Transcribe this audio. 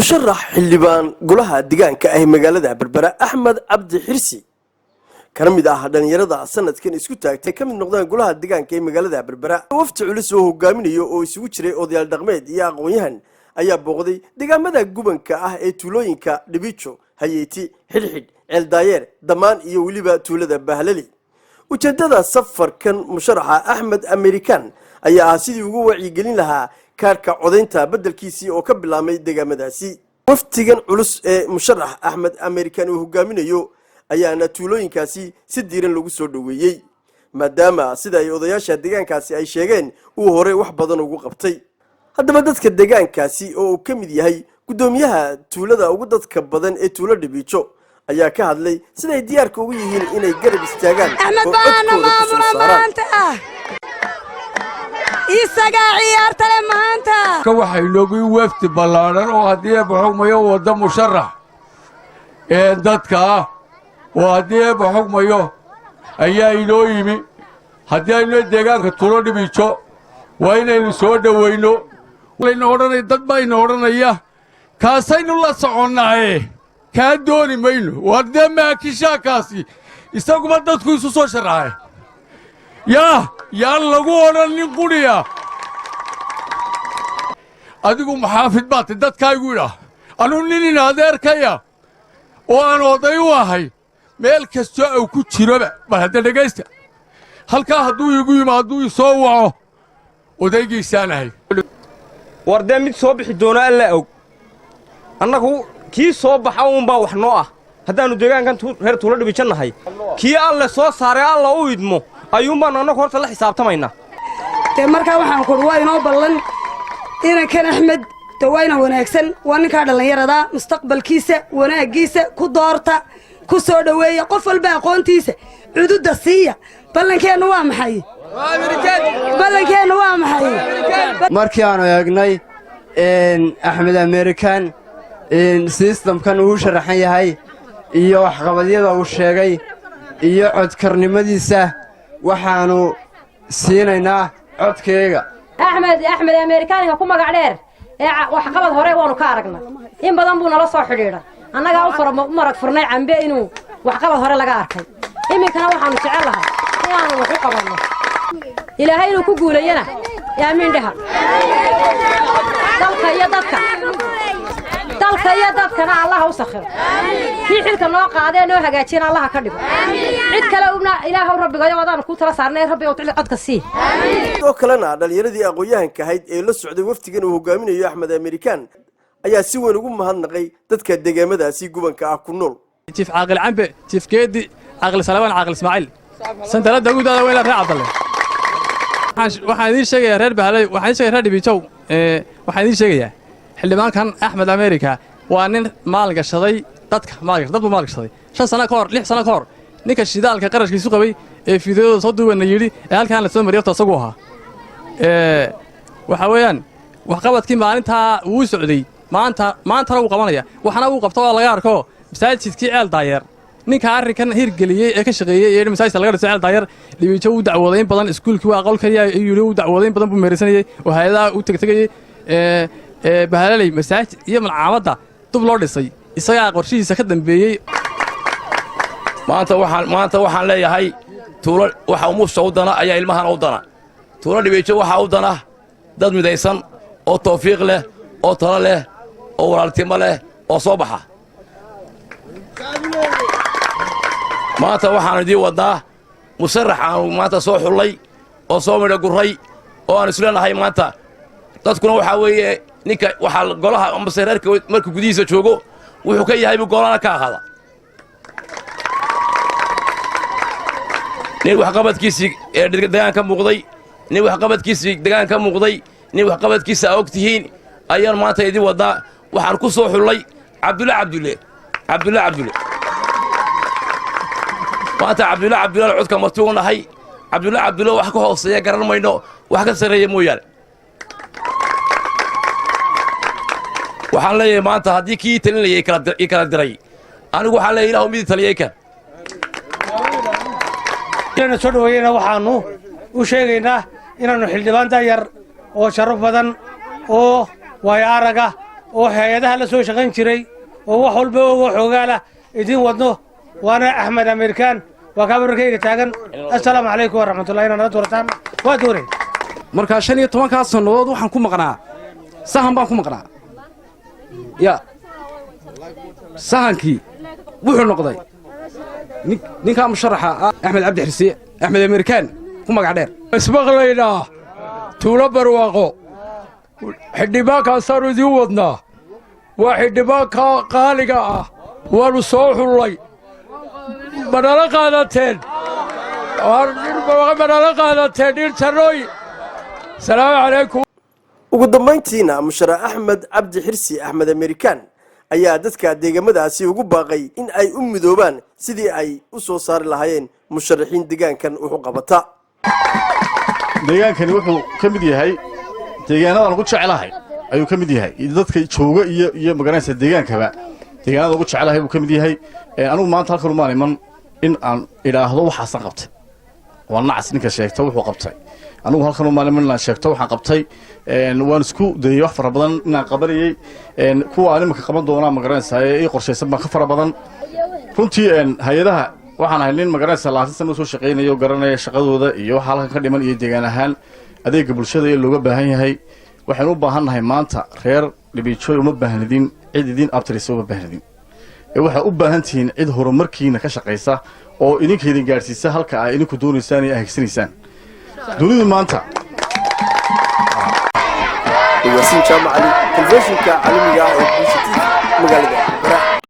musharax xildhibaan golaha deegaanka ah magaalada Berbera Axmed Cabdi Xirsi kana mid ah dhalinyarada sanadkan isku taagtay kamid noqdaan golaha deegaanka ee magaalada Berbera wafti culus oo hogaaminayo oo isugu jiray odayaal dhaqameed iyo aqoon-yahan ayaa booqday deegaamada gubanka ah ee tuulooyinka Dhibijo Hayeeti Xilxid Ceeldaayeer Damaan iyo waliba tuulada Bahlali ujeedada safarkan musharaxa Axmed American ayaa sidii ugu wacyigelin lahaa kaarka codeynta bedelkiisii oo ka bilaabmay deegaamadaasi waftigan culus ee musharax Axmed American uu hogaaminayo ayaana tuulooyinkaasi si diiran lagu soo dhaweeyay maadaama sida ay odayaasha deegaankaasi ay sheegeen uu hore wax badan ugu qabtay haddaba dadka deegaankaasi oo ka mid yahay gudoomiyaha tuulada ugu dadka badan ee tuulo Dhibijo ayaa ka hadlay sida ay diyaarka ugu yihiin inay garab istaagaan Axmed baana maanta isaga ciyaarta maanta ka waxay loogu wafti balaaran oo hadii xukmayo wada musharax ee dadka oo hadii xukmayo ayaa inoo yimi hadii ay deegaanka tuulo Dhibijo waa inaynu soo dhaweyno wayna oranay dad baa inoo oranaya kaasaynu la soconnaay ka dooni mayno wada ma kishakaasi isaguma dadku isu soo sharaxay yaa lagu oranin quriya adigu maxaafid baad dadkaygu ila anu nin adeerkaya oo aan oday u ahay meel kasto oo ku jiroba bal hada dhageysta halka haduu igu yimaado soo waco odaygiisanahay warda mid soo bixi doona alla og annagu kii soo baxa uun baa wax noo ah haddaanu deegaankan reer tuulo Dhibijonahay kii alle soo saaray alla u idmo ayuun baan annagu horta la xisaabtamayna markaa waxaan ku waa inoo ballan inankan Axmed dawayna wanaagsan waa ninka dhalinyarada mustaqbalkiisa wanaagiisa ku doorta ku soo dhaweeya qof walba aqoontiisa cududa siiya ballankeena waa maxay markii aan eegnay Axmed American systemkan uu sharaxan yahay iyo waxqabadyada uu sheegay iyo codkarnimadiisa waxaanu siinaynaa codkeega Axmed American ku magac dheer ee wax qabad hore waanu ka aragnay in badan buu nala soo xidhiidhay annaga u marag furnay cambe inuu wax qabad hore laga arkay iminkana waxaanu jecel lahay inaanu wax u qabanno ilaahay inuu ku guulayana yaa mindhaha dalka iyo dadkana Allah u sakhir kii xilka noo qaadeen oo hagaajin Allah ka dhigo cid kale una ilaahay rabbiga wadaan ku tala saarnay rabbiga uu codka sii oo kalena dhalinyaradii aqoon-yahanka ahayd ee la socday waftigan uu hogaaminayo Axmed American ayaa si weyn ugu mahadnaqay dadka deegaamadaasi gubanka ah ku nool chief caaqil cambe chief geedi caaqil salawaan caaqil ismaaciil santalada gudaha weela raac Cabdalle waxaan idin sheegayaa reer Bahlay waxaan sheegayaa reer Dhibijo waxaan idin sheegayaa xildhibaankan Axmed America waa nin maal gashaday dadka maal gashaday 6 sano ka hor 6 sano ka hor ninka shidaalka qarashkiisu qabay ee fiidooda soo duubana yiri ee halkaan la soo mariyay tasagu ahaa waxa weeyaan wax qabadkii maalinta uu socday maanta uu qabanaya waxana uu qabto laga arko masaajidkii Ceeldaayeer ninka arrinkan hirgeliyay ee ka shaqeeyay ee masaajidka laga dhisay Ceeldaayeer Dhibijo uu dacwooday badan iskuulkii waa aqoon kaliya yiri uu dacwooday badan buu meersanayay oo hay'adaha uu tagay Bahlali masaajid iyo malcaamada dub loo dhisay isaga qorshihiisa ka dambeeyay maanta waxaan leeyahay tuulo waxa uu sawdana ayaa ilmahan u dana tuulo Dhibijo waxa uu dana dad midaysan oo tawfiiq leh oo talo leh oo walaaltimo leh oo soo baxa maanta waxaan idin wadaa musharax aan maanta soo xulay oo soo midho guray oo aan isleenahay maanta dadkuna waxa weeye ninka waxa golaha ambasareerka markuu gudihiisa joogo wuxuu ka yahay golana ka ahada nin wax qabadkiisa ee deegaanka muuqday nin wax qabadkiisa ogtihiin ayaan maanta idin wadaa waxaan ku soo xulay Cabdulle maanta Cabdulle codka martii uu nahay Cabdulle wax ka hooseeya garan mayno wax ka sareeya mooyaan waxaan leeyahay maanta haddii kii talinayay kala diray anigu waxaan leeyahay ilaahu mid taliyay ka inaan soo dhaweeyna waxaanu u sheegaynaa inaanu xildhibaan yar oo sharaf badan oo way araga oo hay-adaha la soo shaqayn jiray oo wax walba ogo xoogaala idiin wadno waana axmed ameerikaan waa kaabarkayga taagan assalaamu calaykum waraxmatullahi inaa nala doorataan waa dooreen markaa 15 sannadood waxaan ku maqnaa sahan baan ku maqnaa ya sahankii wuxuu noqday ninka musharaxa axmed cabdi xirsi axmed ameerikaan ku magac dheer ismaqlaynaa tuulo barwaaqo xildhibaankaasaan idiin wadnaa waa xildhibaanka qaaliga ah waannu soo xullay manala qaadateen dhirtanooy salaamu calaykum ugu dambayntiina musharax axmed cabdi xirsi axmed ameerikaan ayaa dadka deegaamadaasi ugu baaqay in ay u midoobaan sidii ay u soo saari lahaayeen musharaxiin deegaankan wuxuu qabata deegaankani wuxuu ka mid yahay deegaanada ugu jecelahay ayuu ka mid yahay dadka jooga iyo magaranaysa deegaankaba deegaanada ugu jecelahay buu ka mid yahay anigu maanta halkan uma iman in aan idhaahdo waxaasan qabtay waa nacas ninka sheegta wuxuu qabtay anigu halkan uma iman inaan sheegto waxaan qabtay waan isku dayay wax fara badan inaan qabanayay kuwa aan iminka qaban doonaa magaranaysa ee qorshaysan baan ka fara badan runtii hay-adaha waxaan ahay nin magaranaysa 20 sano soo shaqeynayo garanaya shaqadooda iyo waxa halkan ka dhiman iyo deegaan ahaan adeega bulshada ee looga baahan yahay waxaan u baahannahay maanta reer Dhibiijoy uma baahnidin cid idin abtirisa uma baahnidin waxa u baahan tihiin cid horumarkiina ka shaqeysa oo idinka idin gaarsiisa halka ay idinku doonaysaan iyo aheegsanaysaan dunidu maanta Yasin Jaamacali telefishinka caalamiga ah ee magaalada